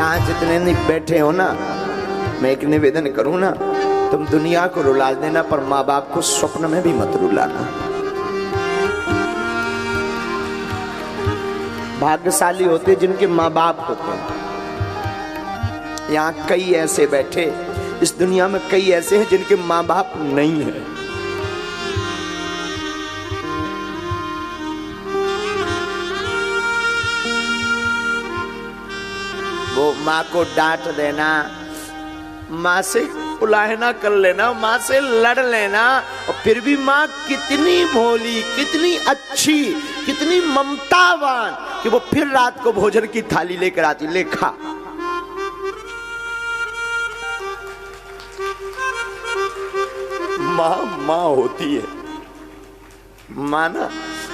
यहाँ जितने नहीं बैठे हो ना, मैं एक निवेदन करूँ ना, तुम दुनिया को रुला देना पर माँ बाप को स्वप्न में भी मत रुलाना। भाग्यशाली होते जिनके माँ बाप होते हैं। यहाँ कई ऐसे बैठे, इस दुनिया में कई ऐसे हैं जिनके माँ बाप नहीं है। वो माँ को डांट देना, माँ से उलाहना कर लेना, माँ से लड़ लेना, और फिर भी माँ कितनी भोली, कितनी अच्छी, कितनी ममतावान कि वो फिर रात को भोजन की थाली लेकर आती, ले खा। माँ माँ होती है। माँ ना,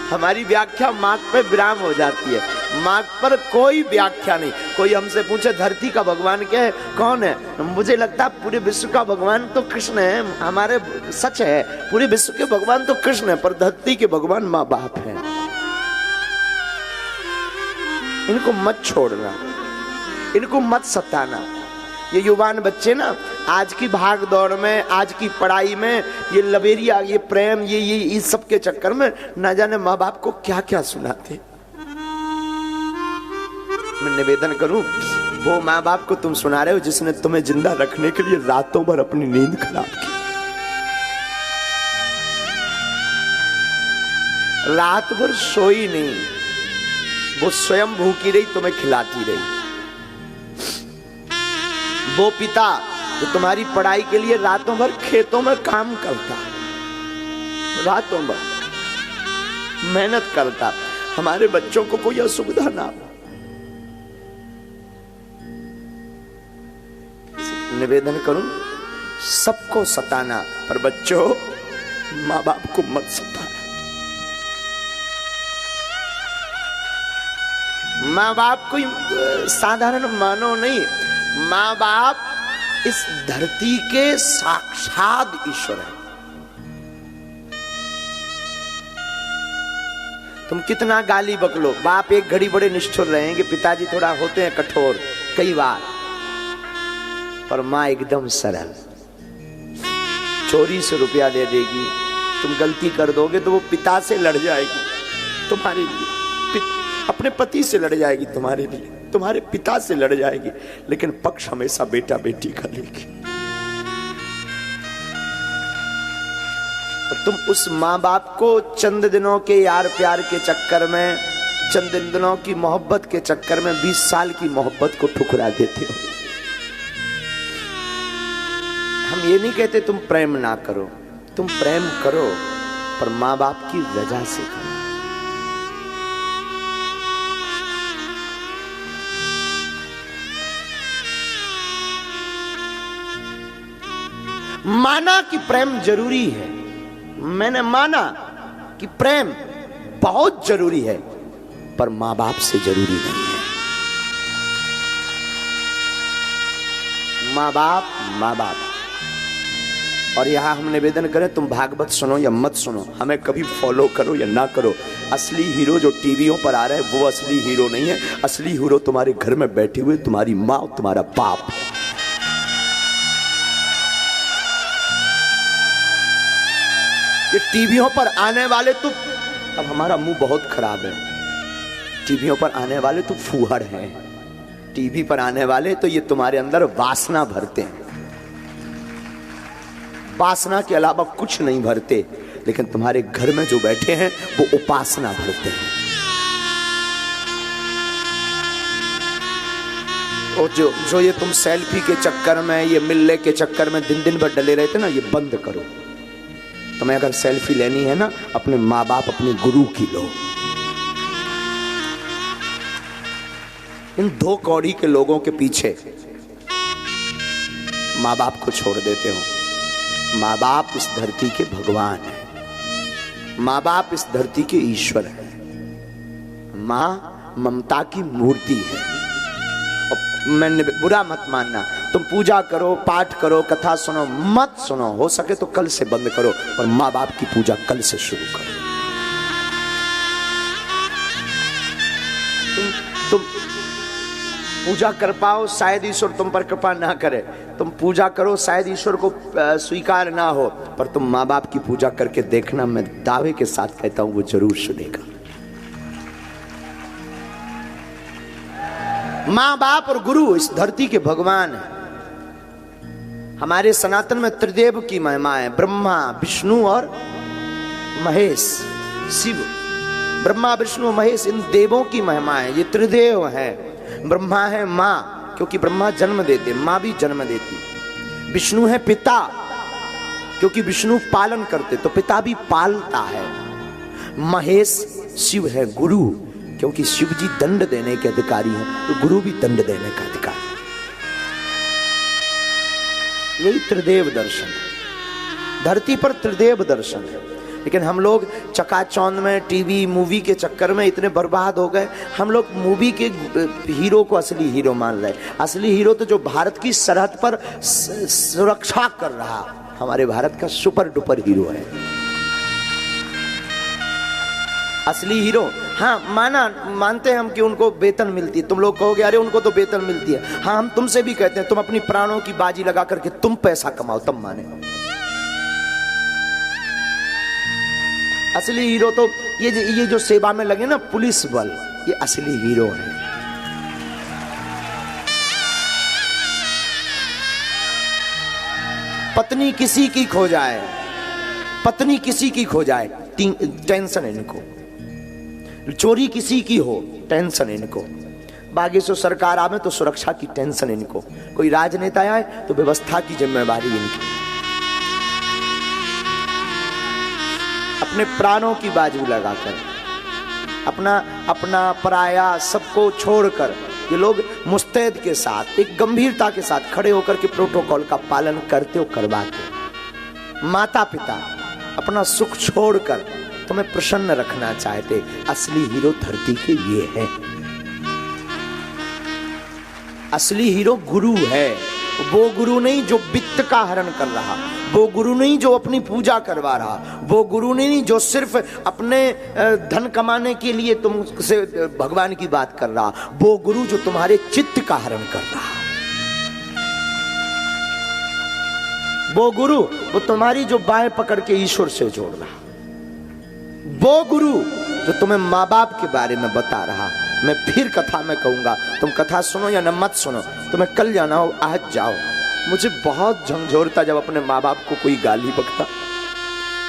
हमारी व्याख्या माँ पे विराम हो जाती है। माँ पर कोई व्याख्या नहीं। कोई हमसे पूछे धरती का भगवान क्या है, कौन है, मुझे लगता है पूरे विश्व का भगवान तो कृष्ण है। हमारे सच है, पूरे विश्व के भगवान तो कृष्ण है, पर धरती के भगवान माँ बाप है। इनको मत छोड़ना, इनको मत सताना। ये युवान बच्चे ना आज की भाग दौड़ में, आज की पढ़ाई में, ये लबेरिया, ये प्रेम, ये इस सब के चक्कर में ना जाने माँ बाप को क्या क्या सुनाते। मैं निवेदन करूं, वो माँ बाप को तुम सुना रहे हो जिसने तुम्हें जिंदा रखने के लिए रातों भर अपनी नींद खराब की, रात भर सोई नहीं, वो स्वयं भूखी रही, तुम्हें खिलाती रही। वो पिता जो तुम्हारी पढ़ाई के लिए रातों भर खेतों में काम करता, रातों भर मेहनत करता, हमारे बच्चों को कोई असुविधा ना हो। निवेदन करूं, सबको सताना, पर बच्चों माँ बाप को मत सताना। माँ बाप कोई साधारण मानव नहीं, माँ बाप इस धरती के साक्षात ईश्वर है। तुम कितना गाली बकलो, बाप एक घड़ी बड़े निष्ठुर रहेंगे, पिताजी थोड़ा होते हैं कठोर कई बार, पर माँ एकदम सरल। चोरी से रुपया दे देगी, तुम गलती कर दोगे तो वो पिता से लड़ जाएगी तुम्हारे लिए, अपने पति से लड़ जाएगी तुम्हारे लिए, तुम्हारे पिता से लड़ जाएगी, लेकिन पक्ष हमेशा बेटा बेटी का लेगी। और तुम उस माँ बाप को चंद दिनों के यार प्यार के चक्कर में, चंद दिनों की मोहब्बत के चक्कर में 20 साल की मोहब्बत को ठुकरा देते हो। हम ये नहीं कहते तुम प्रेम ना करो, तुम प्रेम करो, पर माँ बाप की रजा से करो। माना कि प्रेम जरूरी है, मैंने माना कि प्रेम बहुत जरूरी है, पर माँ बाप से जरूरी नहीं है। माँ बाप माँ बाप। और यहां हम निवेदन करें, तुम भागवत सुनो या मत सुनो, हमें कभी फॉलो करो या ना करो, असली हीरो जो टीवियों पर आ रहा है वो असली हीरो नहीं है। असली हीरो तुम्हारे घर में बैठे हुए तुम्हारी माँ और तुम्हारा बाप है। ये टीवियों पर आने वाले तो, अब हमारा मुंह बहुत खराब है, टीवियों पर आने वाले तो फूहड़ हैं, टीवी पर आने वाले तो ये तुम्हारे अंदर वासना भरते हैं, वासना के अलावा कुछ नहीं भरते, लेकिन तुम्हारे घर में जो बैठे हैं वो उपासना भरते हैं। और जो ये तुम सेल्फी के चक्कर में, ये मिलने के चक्कर में दिन दिन भर डले रहते ना, ये बंद करो। तुम्हें अगर सेल्फी लेनी है ना, अपने माँ बाप, अपने गुरु की लो। इन 2 कौड़ी के लोगों के पीछे माँ बाप को छोड़ देते हो। माँ बाप इस धरती के भगवान है, माँ बाप इस धरती के ईश्वर है, माँ ममता की मूर्ति है। और मैंने बुरा मत मानना, तुम पूजा करो, पाठ करो, कथा सुनो, मत सुनो, हो सके तो कल से बंद करो, पर माँ बाप की पूजा कल से शुरू करो। तुम पूजा कर पाओ, शायद ईश्वर तुम पर कृपा ना करे। तुम पूजा करो, शायद ईश्वर को स्वीकार ना हो, पर तुम माँ बाप की पूजा करके देखना, मैं दावे के साथ कहता हूं वो जरूर सुनेगा। माँ बाप और गुरु इस धरती के भगवान है। हमारे सनातन में त्रिदेव की महिमा है, ब्रह्मा विष्णु और महेश, शिव। ब्रह्मा विष्णु महेश इन देवों की महिमा है, ये त्रिदेव है। ब्रह्मा है माँ, क्योंकि ब्रह्मा जन्म देते, माँ भी जन्म देती। विष्णु है पिता, क्योंकि विष्णु पालन करते, तो पिता भी पालता है। महेश शिव है गुरु, क्योंकि शिव जी दंड देने के अधिकारी हैं, तो गुरु भी दंड देने का अधिकारी। यही त्रिदेव दर्शन है, धरती पर त्रिदेव दर्शन है। लेकिन हम लोग चकाचौंध में, टीवी मूवी के चक्कर में इतने बर्बाद हो गए। हम लोग मूवी के हीरो को असली हीरो मान रहे। असली हीरो तो जो भारत की सरहद पर सुरक्षा कर रहा, हमारे भारत का सुपर डुपर हीरो है असली हीरो। हाँ मानते हैं हम कि उनको वेतन मिलती है। तुम लोग कहोगे अरे उनको तो वेतन मिलती है। हाँ, हम तुमसे भी कहते हैं तुम अपनी प्राणों की बाजी लगा करके तुम पैसा कमाओ, तब माने। असली हीरो तो ये जो सेवा में लगे ना, पुलिस बल, ये असली हीरो है। पत्नी किसी की खो जाए, पत्नी किसी की खो जाए, टेंशन इनको। चोरी किसी की हो, टेंशन इनको। बागेश्वर सरकार आवे तो सुरक्षा की टेंशन इनको। कोई राजनेता आए तो व्यवस्था की जिम्मेवारी इनकी। अपने प्राणों की बाजू लगाकर, अपना पराया सबको छोड़कर ये लोग मुस्तैद के साथ, एक गंभीरता के साथ खड़े होकर के प्रोटोकॉल का पालन करते और करवाते। माता पिता अपना सुख छोड़कर तुम्हें प्रसन्न रखना चाहते। असली हीरो धरती के ये है। असली हीरो गुरु है। वो गुरु नहीं जो वित्त का हरण कर रहा, वो गुरु नहीं जो अपनी पूजा करवा रहा, वो गुरु नहीं जो सिर्फ अपने धन कमाने के लिए तुमसे भगवान की बात कर रहा, वो गुरु जो तुम्हारे चित्त का हरण कर रहा। वो गुरु वो तुम्हारी जो बाएं पकड़ के ईश्वर से जोड़ रहा। वो गुरु जो तुम्हें माँ बाप के बारे में बता रहा। मैं फिर कथा में कहूंगा, तुम कथा सुनो या न मत सुनो, तुम्हें कल जाना हो आज जाओ। मुझे बहुत झंझोरता जब अपने माँ बाप को कोई गाली बकता,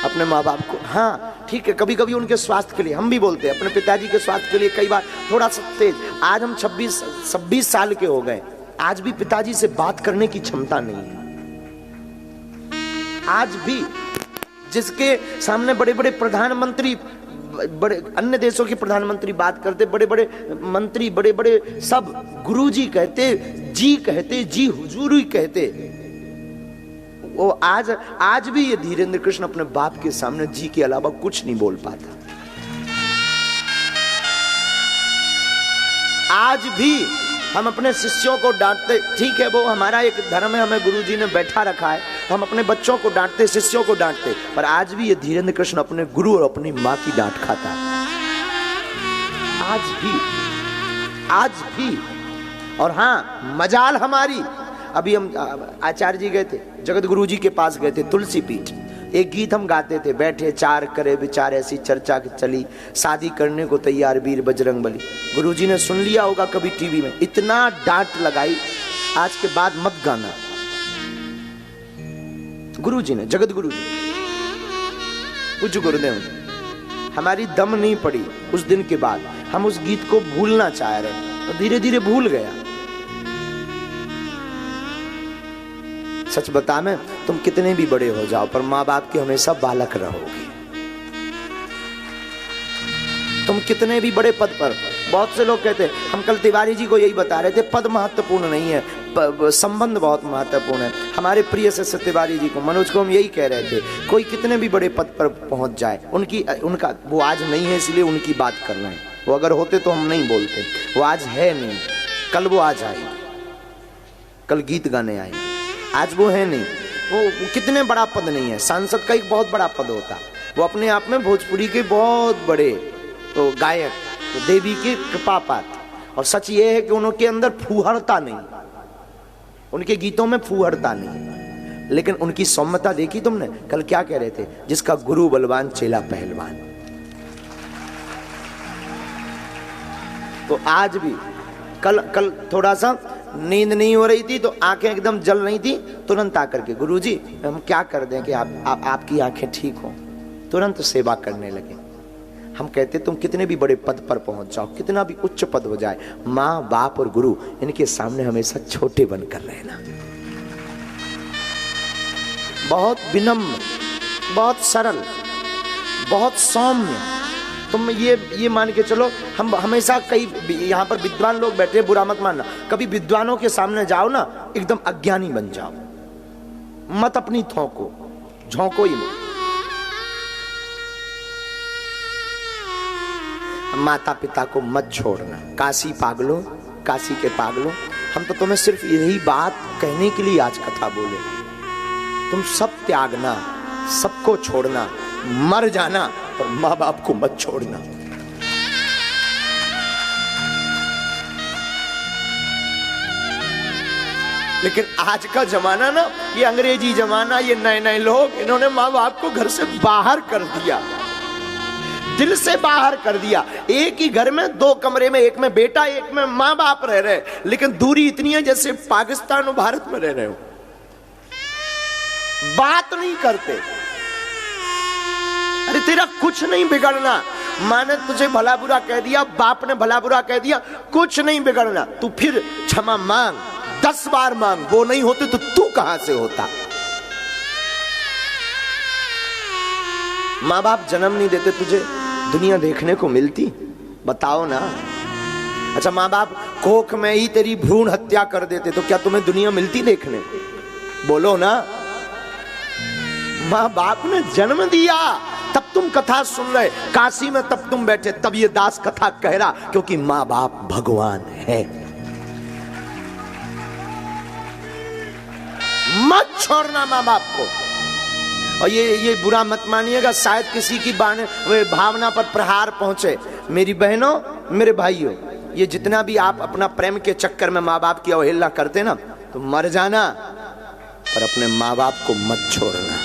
अपने माँ बाप को। हाँ ठीक है, कभी कभी उनके स्वास्थ्य के लिए हम भी बोलते हैं, अपने पिताजी के स्वास्थ्य के लिए कई बार थोड़ा सा तेज। आज हम 26 साल के हो गए, आज भी पिताजी से बात करने की क्षमता नहीं है। आज भी जिसके सामने बड़े बड़े प्रधानमंत्री, बड़े अन्य देशों के प्रधानमंत्री बात करते, बड़े बड़े मंत्री, बड़े बड़े सब गुरुजी कहते, जी कहते, जी हुजूर ही कहते, वो आज भी ये धीरेन्द्र कृष्ण अपने बाप के सामने जी के अलावा कुछ नहीं बोल पाता। आज भी हम अपने शिष्यों को डांटते, ठीक है वो हमारा एक धर्म है, हमें गुरुजी ने बैठा रखा है, हम अपने बच्चों को डांटते, शिष्यों को डांटते, पर आज भी ये धीरेन्द्र कृष्ण अपने गुरु और अपनी माँ की डांट खाता है। आज भी। और हाँ, मजाल हमारी, अभी हम आचार्य जी गए थे, जगत गुरु जी के पास गए थे, तुलसी पीठ। एक गीत हम गाते थे, बैठे चार करे विचार, ऐसी चर्चा चली, शादी करने को तैयार वीर बजरंग बली। गुरुजी ने सुन लिया होगा कभी टीवी में, इतना डांट लगाई, आज के बाद मत गाना। गुरुजी ने, जगत गुरु जी, पूज्य गुरुदेव ने, हमारी दम नहीं पड़ी उस दिन के बाद। हम उस गीत को भूलना चाह रहे, तो धीरे धीरे भूल गया। सच बता मैं, तुम कितने भी बड़े हो जाओ पर माँ बाप के हमेशा बालक रहोगे। तुम कितने भी बड़े पद पर, बहुत से लोग कहते हैं, हम कल तिवारी जी को यही बता रहे थे, पद महत्वपूर्ण नहीं है, संबंध बहुत महत्वपूर्ण है। हमारे प्रिय से तिवारी जी को, मनोज को हम यही कह रहे थे, कोई कितने भी बड़े पद पर पहुंच जाए, उनका वो आज नहीं है इसलिए उनकी बात कर रहे हैं। वो अगर होते तो हम नहीं बोलते, वो आज है नहीं, कल वो आ जाएंगे, कल गीत गाने आएंगे, आज वो है नहीं। वो कितने बड़ा पद नहीं है, सांसद का एक बहुत बड़ा पद होता, वो अपने आप में भोजपुरी के बहुत बड़े तो गायक, तो देवी के कृपा पात्र, और सच ये है कि उनके अंदर फूहड़ता नहीं, उनके गीतों में फूहड़ता नहीं, लेकिन उनकी सौम्यता देखी तुमने? कल क्या कह रहे थे? जिसका गुरु बलवान चेला पहलवान। तो आज भी कल थोड़ा सा नींद नहीं हो रही थी तो आंखें एकदम जल रही थी, तुरंत आकर के गुरुजी हम क्या कर दें कि आपकी आंखें ठीक हो, तुरंत सेवा करने लगे। हम कहते तुम कितने भी बड़े पद पर पहुंच जाओ, कितना भी उच्च पद हो जाए, माँ बाप और गुरु इनके सामने हमेशा छोटे बनकर रहना। बहुत विनम्र, बहुत सरल, बहुत सौम्य। तुम ये मान के चलो, हम हमेशा कई यहाँ पर विद्वान लोग बैठे, बुरा मत मानना, कभी विद्वानों के सामने जाओ ना, एकदम अज्ञानी बन जाओ, मत अपनी थोको, झोंको ही मत। माता पिता को मत छोड़ना। काशी पागलों, काशी के पागलों, हम तो तुम्हें सिर्फ यही बात कहने के लिए आज कथा बोले। तुम सब त्यागना, सबको छोड़ना, मर जाना, पर माँ बाप को मत छोड़ना। लेकिन आज का जमाना ना, ये अंग्रेजी जमाना, ये नए नए लोग, इन्होंने माँ बाप को घर से बाहर कर दिया, दिल से बाहर कर दिया। एक ही घर में, दो कमरे में, एक में बेटा, एक में माँ बाप रह रहे, लेकिन दूरी इतनी है जैसे पाकिस्तान और भारत में रह रहे हो। बात नहीं करते। अरे तेरा कुछ नहीं बिगड़ना, माँ ने तुझे भला बुरा कह दिया, बाप ने भला बुरा कह दिया, कुछ नहीं बिगड़ना। तू फिर क्षमा मांग, 10 बार मांग, वो नहीं होते तो तू कहां से होता? माँ बाप जन्म नहीं देते, तुझे दुनिया देखने को मिलती? बताओ ना। अच्छा, माँ बाप कोख में ही तेरी भ्रूण हत्या कर देते तो क्या तुम्हें दुनिया मिलती देखने? बोलो ना। माँ बाप ने जन्म दिया, तब तुम कथा सुन रहे, काशी में तब तुम बैठे, तब ये दास कथा कह रहा, क्योंकि माँ बाप भगवान है। मत छोड़ना माँ बाप को। और ये बुरा मत मानिएगा, शायद किसी की भावना पर प्रहार पहुंचे। मेरी बहनों, मेरे भाइयों, ये जितना भी आप अपना प्रेम के चक्कर में माँ बाप की अवहेलना करते ना, तो मर जाना, पर अपने माँ बाप को मत छोड़ना।